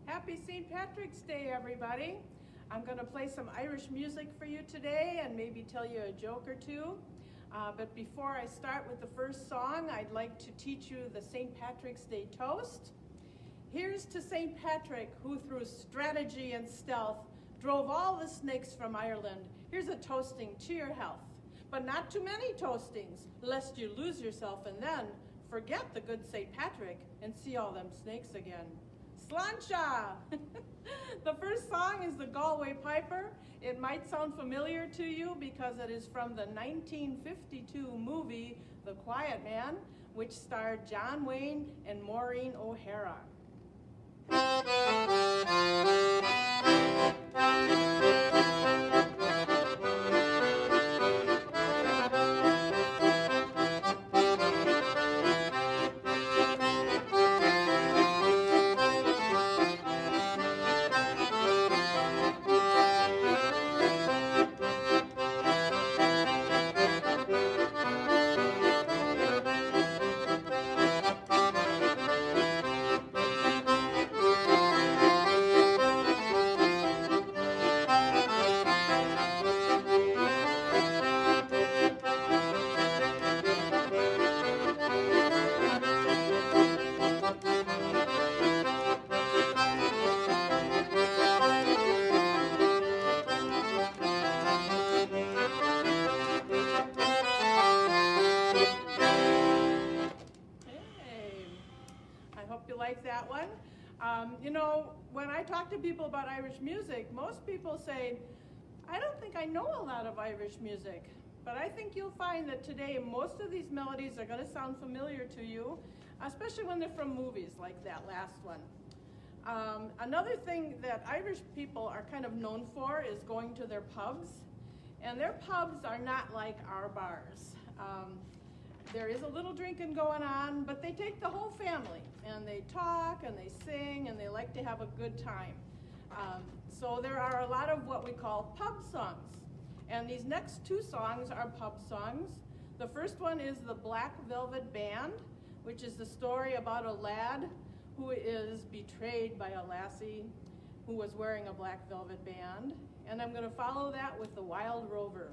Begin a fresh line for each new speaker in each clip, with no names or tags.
Happy St. Patrick's Day, everybody. I'm going to play some Irish music for you today and maybe tell you a joke or two. But before I start with the first song, I'd like to teach you the St. Patrick's Day toast. Here's to St. Patrick, who through strategy and stealth drove all the snakes from Ireland. Here's a toasting to your health. But not too many toastings, lest you lose yourself and then forget the good St. Patrick and see all them snakes again. Sláinte! The first song is the Galway Piper. It might sound familiar to you because it is from the 1952 movie The Quiet Man, which starred John Wayne and Maureen O'Hara. Like that one. When I talk to people about Irish music, most people say, I don't think I know a lot of Irish music. But I think you'll find that today most of these melodies are going to sound familiar to you, especially when they're from movies like that last one. Another thing that Irish people are kind of known for is going to their pubs. And their pubs are not like our bars. There is a little drinking going on, but they take the whole family, and they talk, and they sing, and they like to have a good time. So there are a lot of what we call pub songs. And these next two songs are pub songs. The first one is the Black Velvet Band, which is the story about a lad who is betrayed by a lassie who was wearing a black velvet band. And I'm going to follow that with the Wild Rover.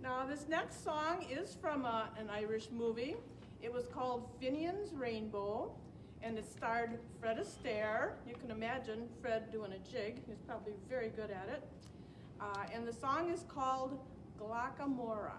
Now this next song is from an Irish movie. It was called Finian's Rainbow, and it starred Fred Astaire. You can imagine Fred doing a jig. He's probably very good at it. And the song is called Glacamora.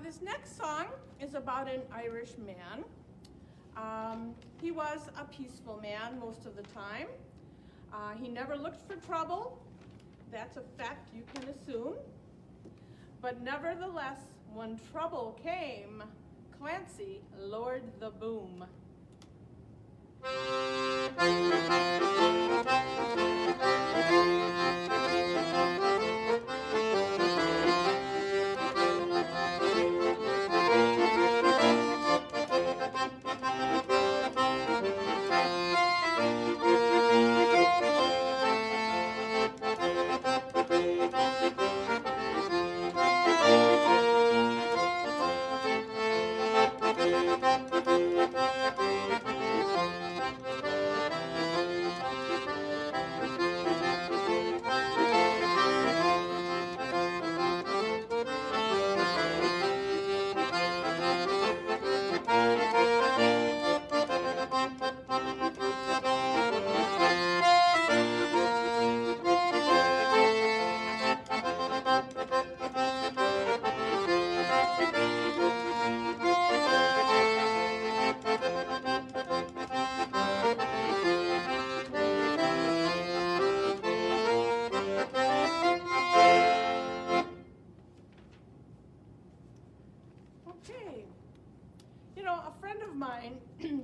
this next song is about an Irish man. He was a peaceful man most of the time. He never looked for trouble. That's a fact you can assume. But nevertheless, when trouble came, Clancy lowered the boom. Okay. You know, a friend of mine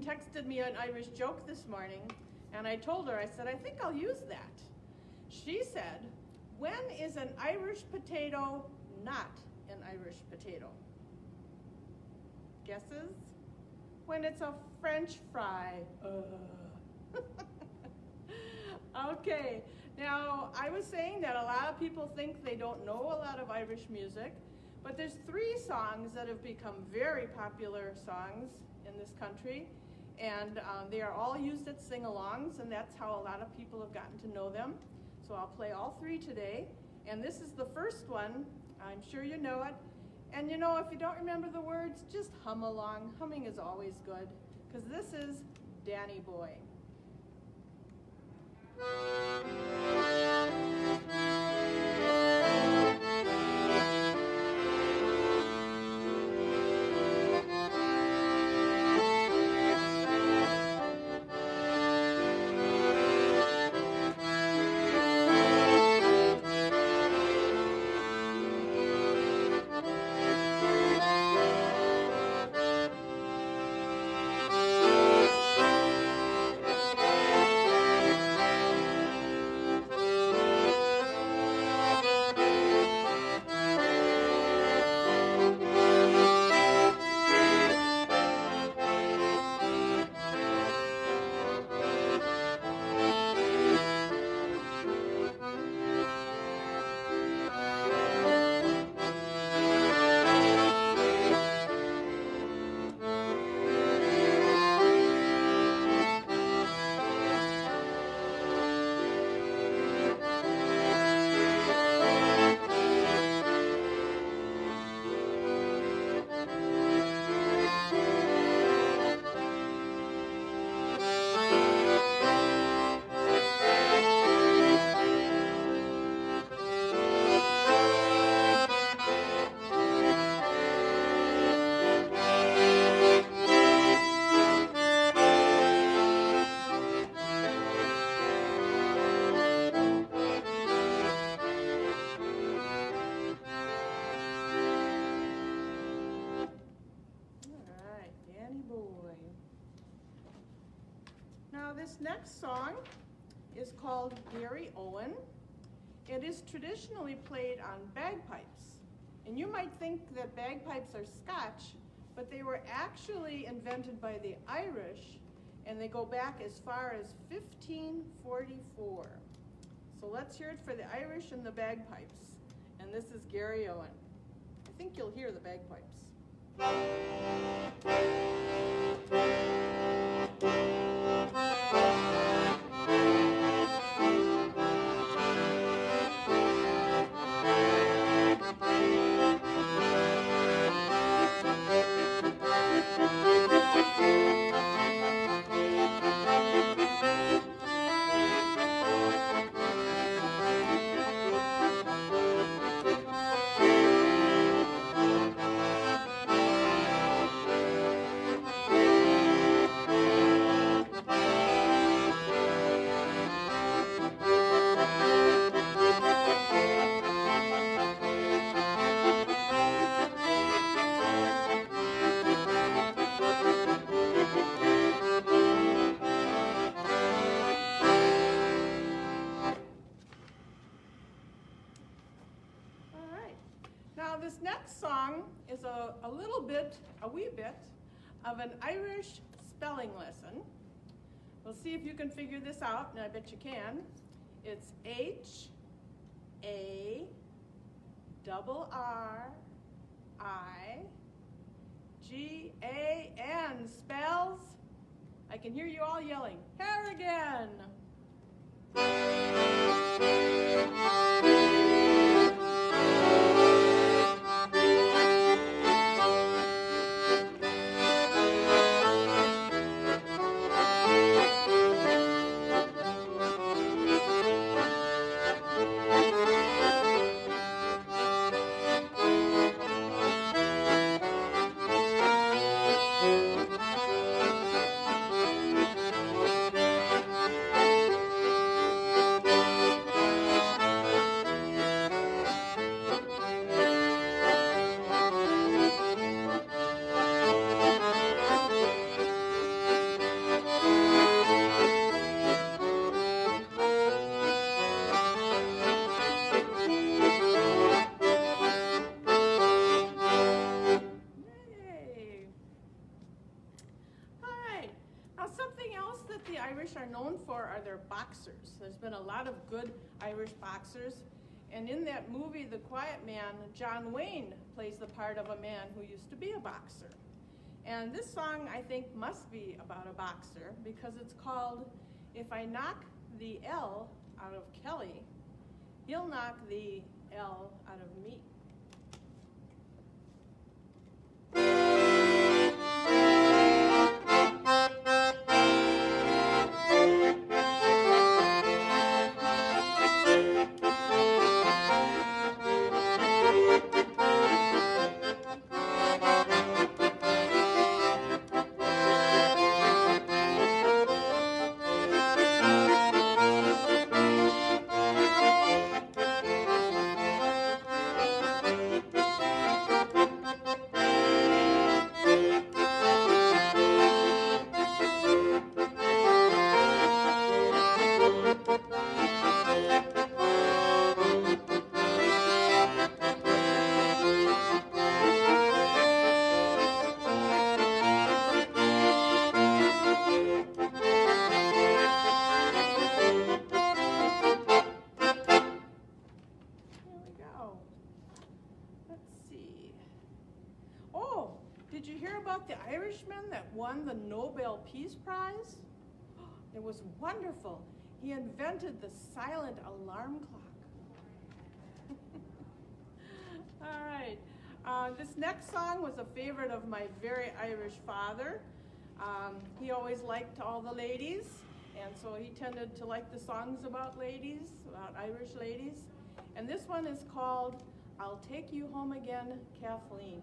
texted me an Irish joke this morning, and I told her, I said, I think I'll use that. She said, when is an Irish potato not an Irish potato? Guesses? When it's a French fry. Okay, now I was saying that a lot of people think they don't know a lot of Irish music, but there's 3 songs that have become very popular songs in this country, and they are all used at sing-alongs, and that's how a lot of people have gotten to know them. So I'll play all 3 today, and this is the first one. I'm sure you know it. And you know, if you don't remember the words, just hum along. Humming is always good, because this is Danny Boy. This next song is called Gary Owen. It is traditionally played on bagpipes. And you might think that bagpipes are Scotch, but they were actually invented by the Irish, and they go back as far as 1544. So let's hear it for the Irish and the bagpipes. And this is Gary Owen. I think you'll hear the bagpipes. this next song is a wee bit of an Irish spelling lesson. We'll see if you can figure this out, and I bet you can. It's Harrigan, spells, I can hear you all yelling, Harrigan! Are known for are their boxers. There's been a lot of good Irish boxers, and in that movie, The Quiet Man, John Wayne plays the part of a man who used to be a boxer. And this song, I think, must be about a boxer because it's called If I Knock the L Out of Kelly, He'll Knock the L Out of Me. Did you hear about the Irishman that won the Nobel Peace Prize? It was wonderful. He invented the silent alarm clock. All right. This next song was a favorite of my very Irish father. He always liked all the ladies, and so he tended to like the songs about ladies, about Irish ladies. And this one is called I'll Take You Home Again, Kathleen.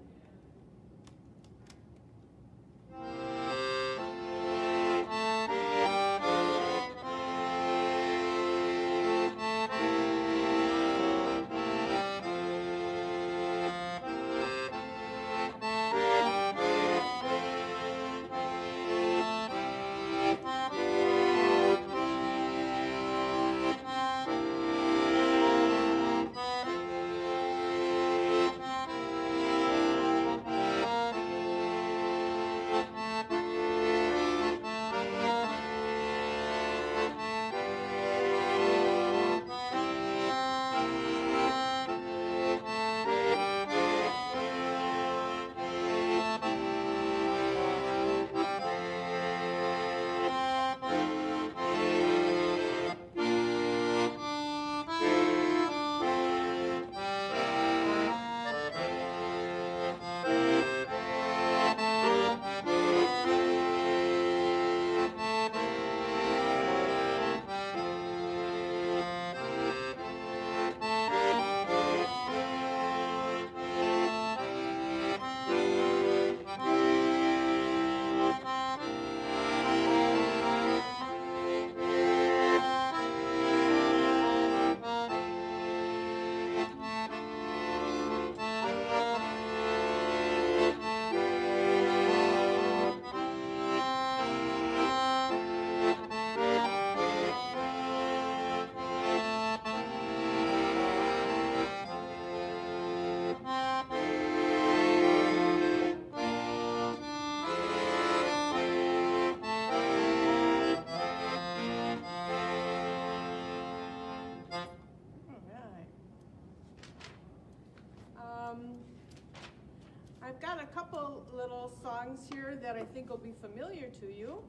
I've got a couple little songs here that I think will be familiar to you.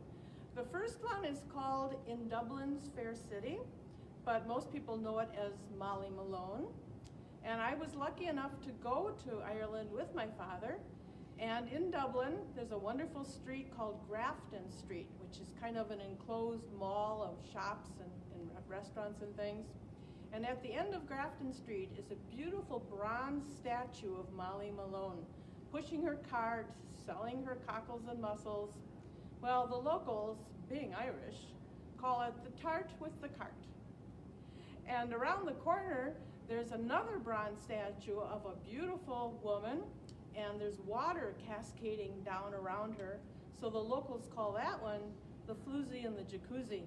The first one is called In Dublin's Fair City, but most people know it as Molly Malone. And I was lucky enough to go to Ireland with my father. And in Dublin, there's a wonderful street called Grafton Street, which is kind of an enclosed mall of shops and restaurants and things. And at the end of Grafton Street is a beautiful bronze statue of Molly Malone, pushing her cart, selling her cockles and mussels. Well, the locals, being Irish, call it the tart with the cart. And around the corner, there's another bronze statue of a beautiful woman, and there's water cascading down around her. So the locals call that one the floozy and the jacuzzi.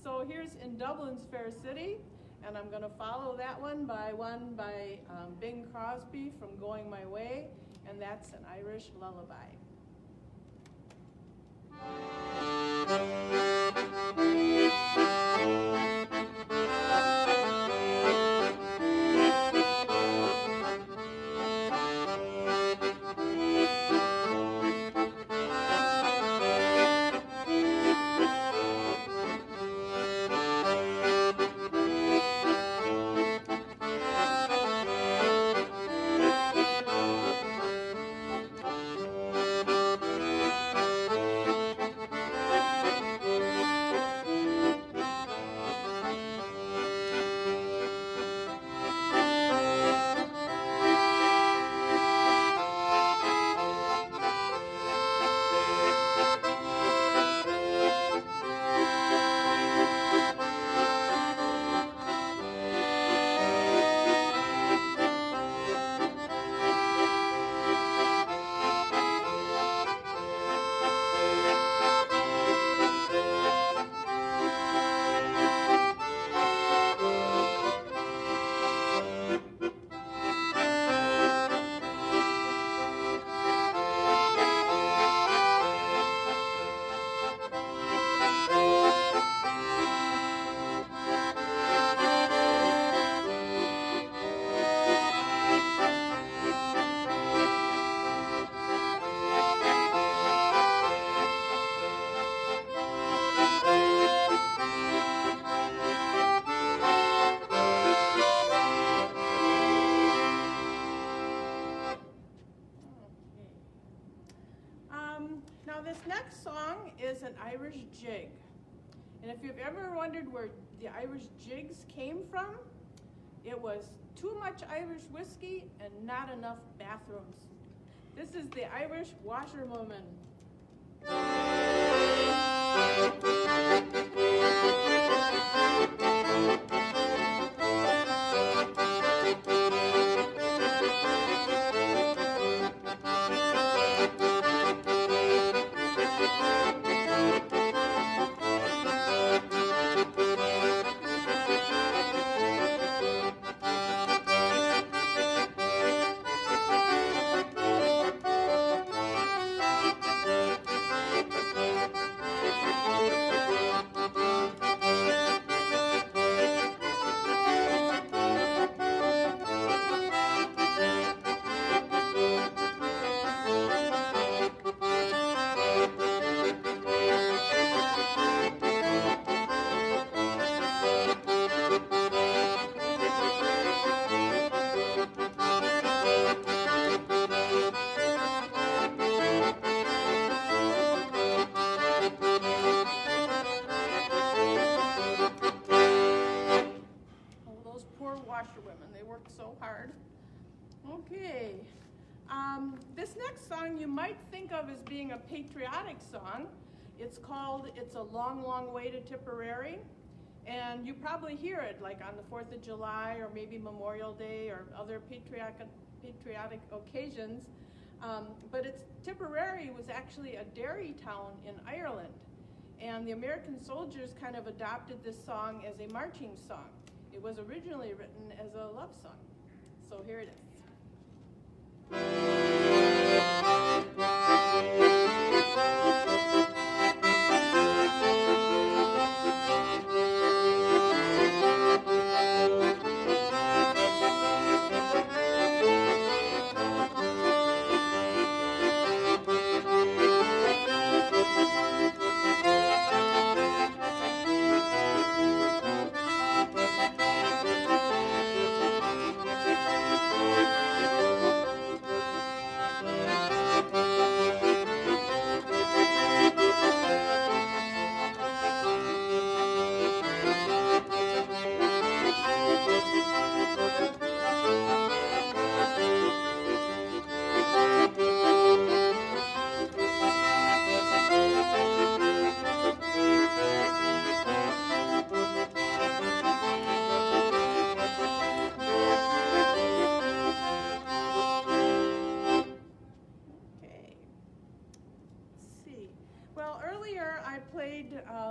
So here's In Dublin's Fair City, and I'm going to follow that one by Bing Crosby from Going My Way, and that's an Irish lullaby. Now this next song is an Irish jig. And if you've ever wondered where the Irish jigs came from, it was too much Irish whiskey and not enough bathrooms. This is the Irish washerwoman. So hard. Okay. This next song you might think of as being a patriotic song. It's called It's a Long, Long Way to Tipperary. And you probably hear it like on the 4th of July or maybe Memorial Day or other patriotic occasions. But Tipperary was actually a dairy town in Ireland. And the American soldiers kind of adopted this song as a marching song. It was originally written as a love song. So here it is.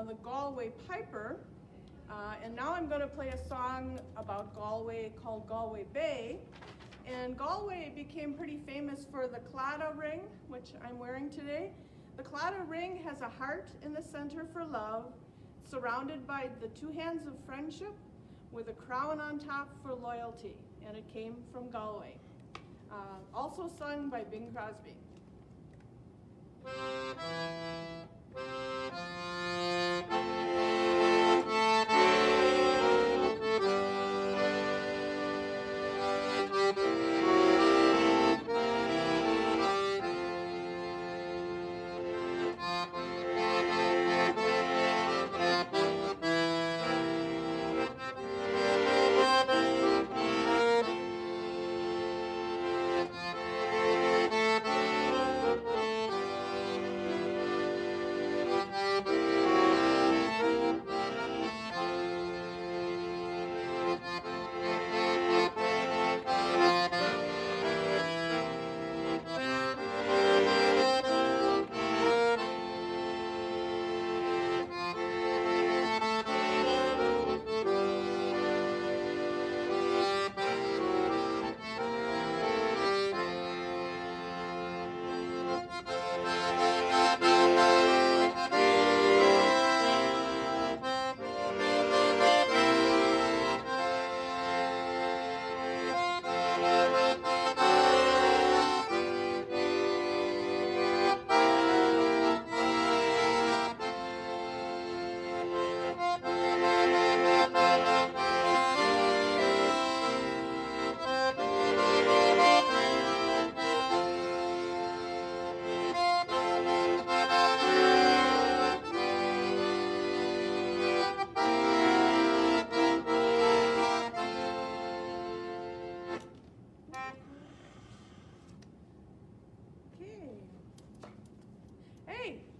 the Galway Piper. And now I'm going to play a song about Galway called Galway Bay. And Galway became pretty famous for the Claddagh ring, which I'm wearing today. The Claddagh ring has a heart in the center for love, surrounded by the two hands of friendship, with a crown on top for loyalty. And it came from Galway. Also sung by Bing Crosby.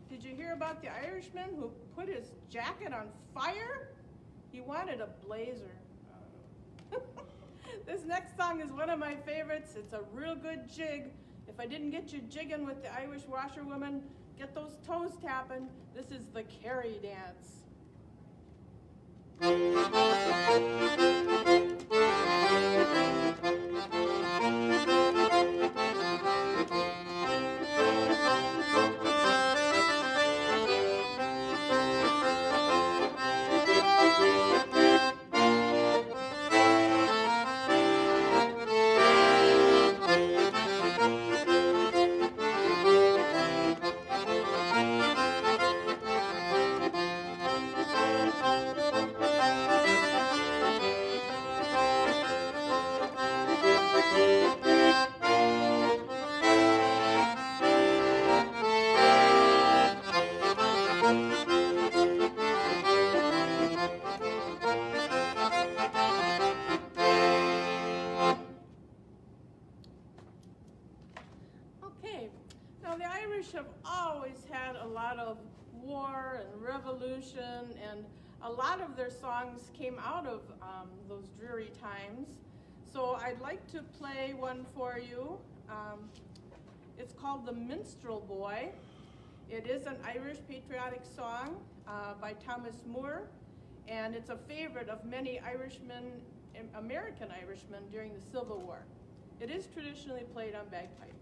Did you hear about the Irishman who put his jacket on fire? He wanted a blazer. This next song is one of my favorites. It's a real good jig. If I didn't get you jigging with the Irish washerwoman, get those toes tapping. This is the Kerry dance. Have always had a lot of war and revolution, and a lot of their songs came out of those dreary times. So I'd like to play one for you. It's called The Minstrel Boy. It is an Irish patriotic song by Thomas Moore, and it's a favorite of many Irishmen, American Irishmen, during the Civil War. It is traditionally played on bagpipes.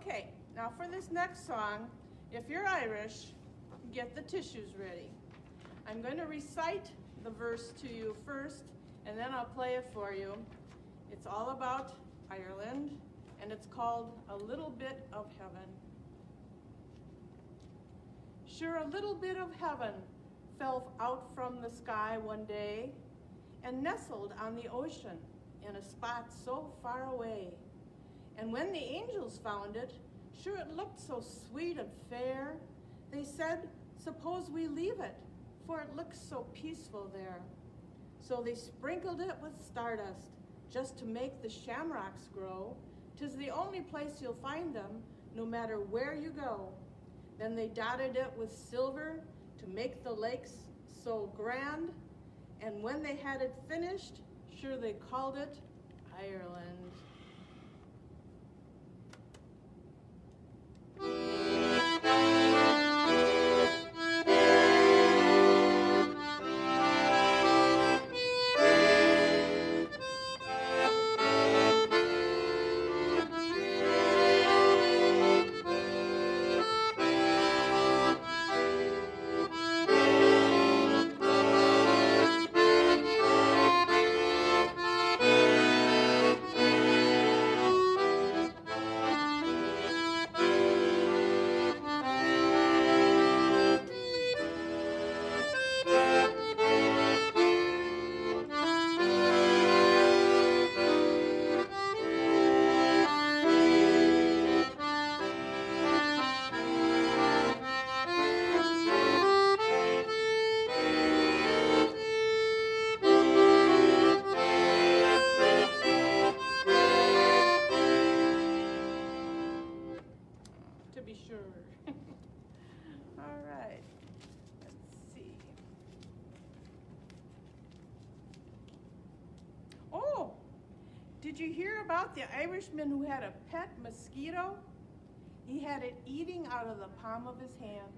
Okay, now for this next song, if you're Irish, get the tissues ready. I'm going to recite the verse to you first, and then I'll play it for you. It's all about Ireland, and it's called A Little Bit of Heaven. Sure, a little bit of heaven fell out from the sky one day and nestled on the ocean in a spot so far away. And when the angels found it, sure it looked so sweet and fair. They said, suppose we leave it, for it looks so peaceful there. So they sprinkled it with stardust, just to make the shamrocks grow. 'Tis the only place you'll find them, no matter where you go. Then they dotted it with silver to make the lakes so grand. And when they had it finished, sure they called it Ireland. To be sure. All right, let's see. Oh, did you hear about the Irishman who had a pet mosquito? He had it eating out of the palm of his hand.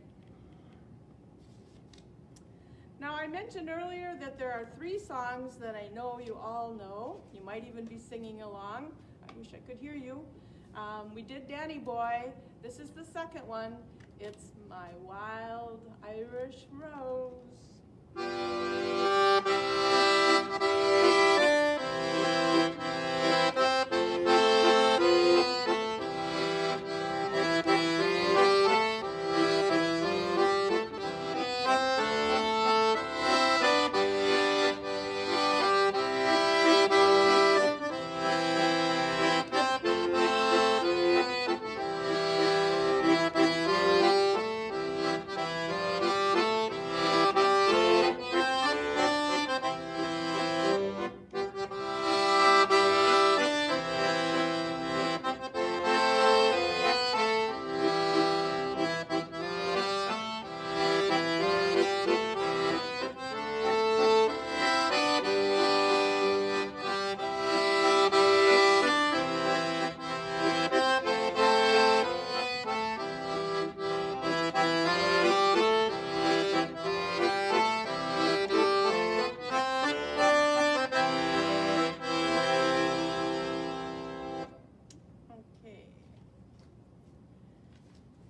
Now, I mentioned earlier that there are 3 songs that I know you all know. You might even be singing along. I wish I could hear you. We did Danny Boy. This is the second one. It's My Wild Irish Rose.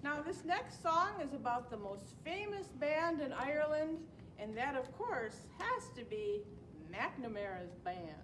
Now, this next song is about the most famous band in Ireland, and that, of course, has to be McNamara's band.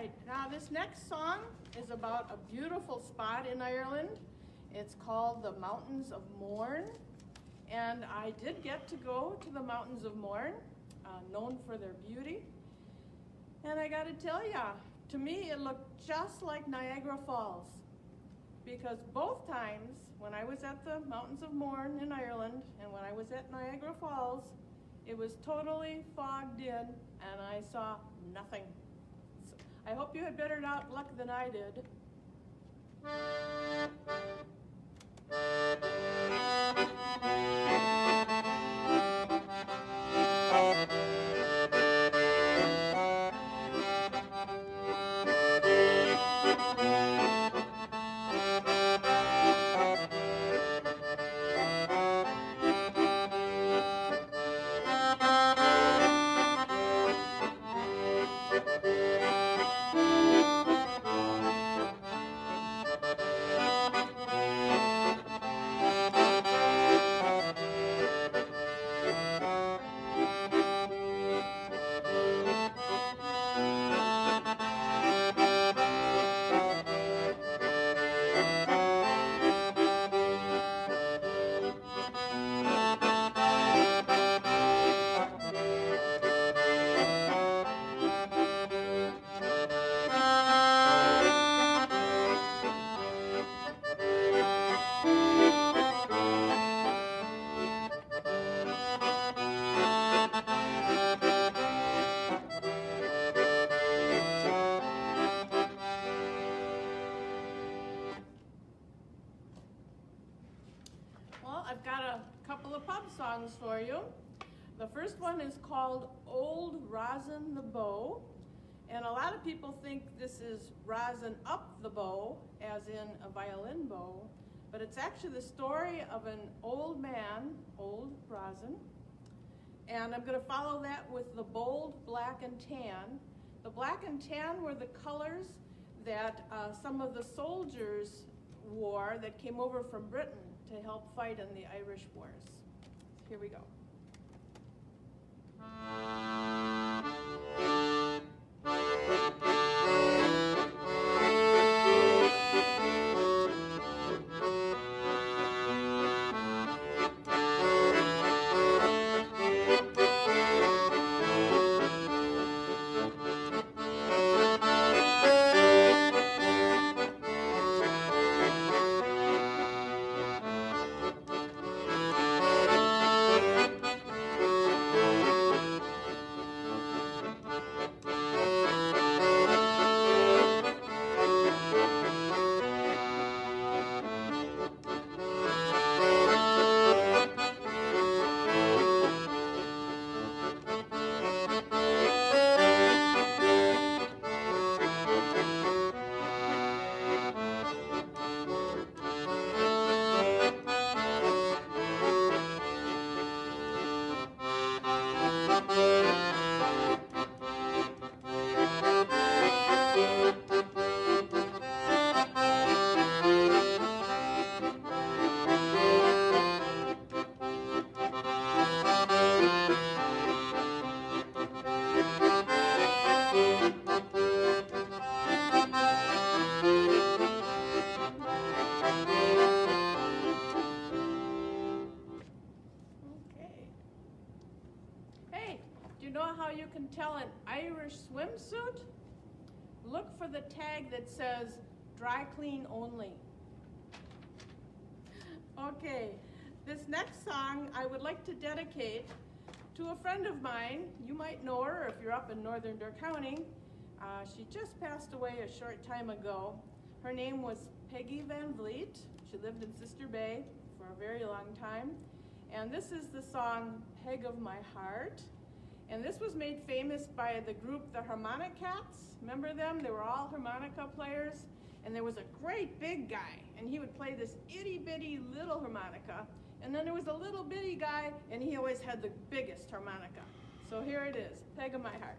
right, now this next song is about a beautiful spot in Ireland. It's called the Mountains of Mourne, and I did get to go to the Mountains of Mourne, known for their beauty. And I gotta tell ya, to me it looked just like Niagara Falls, because both times when I was at the Mountains of Mourne in Ireland and when I was at Niagara Falls, it was totally fogged in and I saw nothing. So I hope you had better luck than I did. I've got a couple of pub songs for you. The first one is called Old Rosin the Bow, and a lot of people think this is rosin up the bow, as in a violin bow, but it's actually the story of an old man, Old Rosin, and I'm going to follow that with the Bold Black and Tan. The black and tan were the colors that some of the soldiers wore that came over from Britain to help fight in the Irish Wars. Here we go. You can tell an Irish swimsuit? Look for the tag that says dry clean only. Okay, this next song I would like to dedicate to a friend of mine. You might know her if you're up in northern Door County. She just passed away a short time ago. Her name was Peggy Van Vliet. She lived in Sister Bay for a very long time. And this is the song Peg of My Heart. And this was made famous by the group the Harmonica Cats. Remember them? They were all harmonica players. And there was a great big guy, and he would play this itty-bitty little harmonica. And then there was a little bitty guy, and he always had the biggest harmonica. So here it is, Peg of My Heart.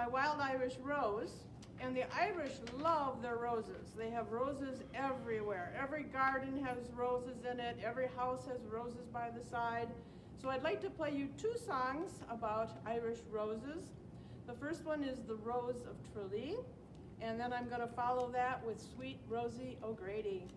my wild Irish rose. And the Irish love their roses. They have roses everywhere. Every garden has roses in it. Every house has roses by the side. So I'd like to play you two songs about Irish roses. The first one is The Rose of Tralee, and then I'm going to follow that with Sweet Rosie O'Grady.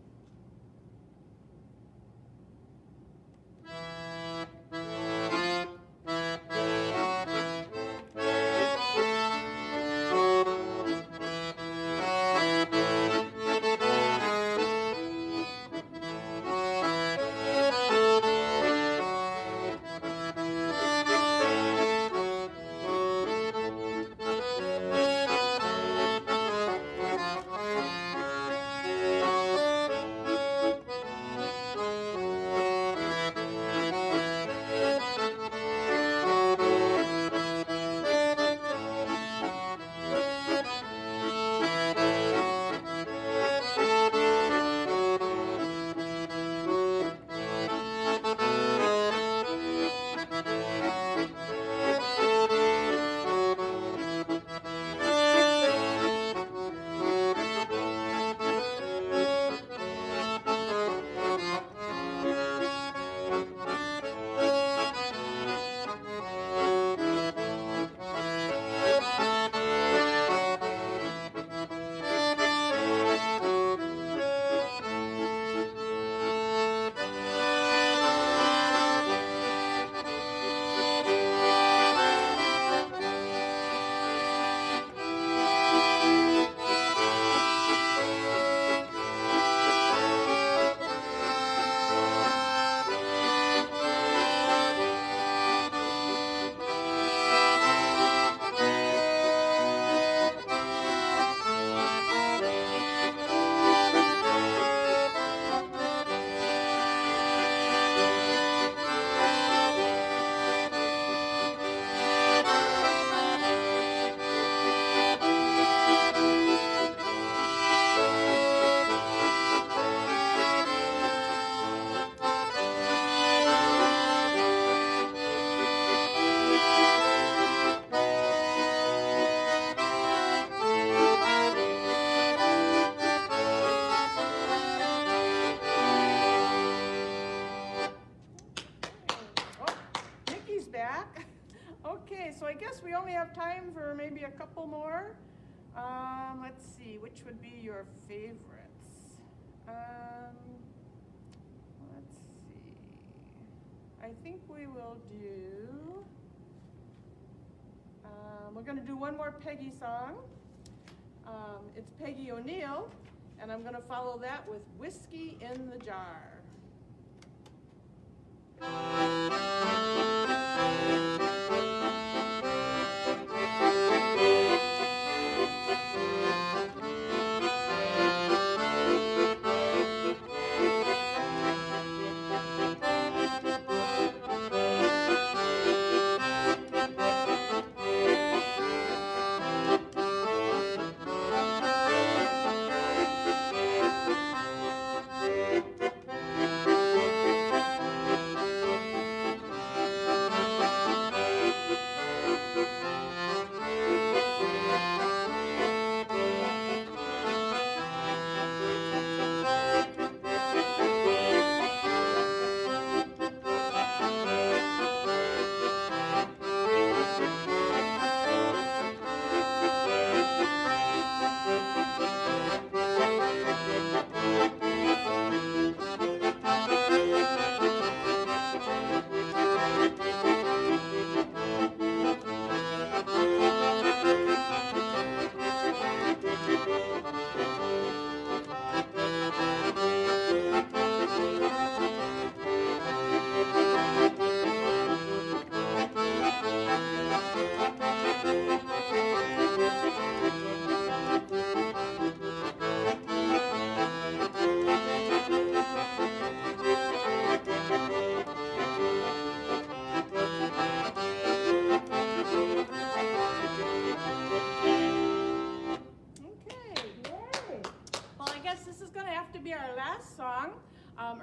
Okay, so I guess we only have time for maybe a couple more. Let's see, which would be your favorites? Let's see. I think we will do, we're going to do one more Peggy song. It's Peggy O'Neill, and I'm going to follow that with Whiskey in the Jar.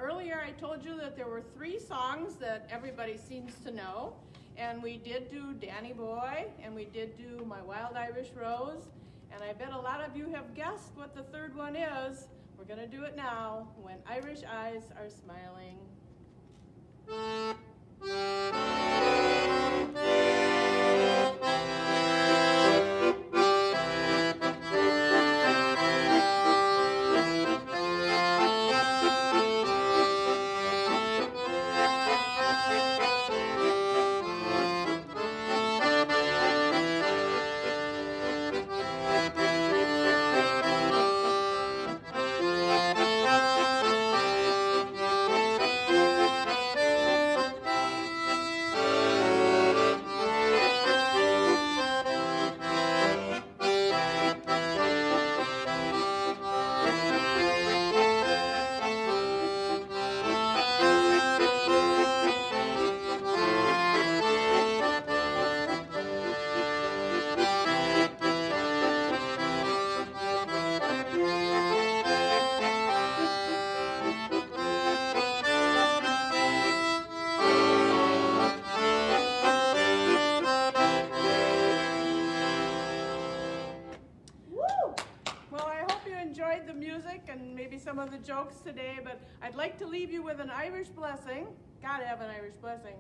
Earlier I told you that there were 3 songs that everybody seems to know, And we did do Danny Boy, and we did do My Wild Irish Rose, and I bet a lot of you have guessed what the third one is. We're gonna do it now, When Irish Eyes Are Smiling. Enjoyed the music and maybe some of the jokes today, but I'd like to leave you with an Irish blessing. Gotta have an Irish blessing.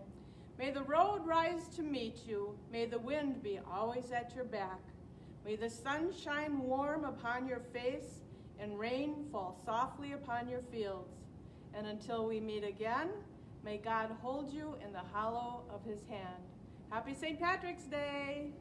May the road rise to meet you. May the wind be always at your back. May the sun shine warm upon your face and rain fall softly upon your fields. And until we meet again, may God hold you in the hollow of his hand. Happy St. Patrick's Day!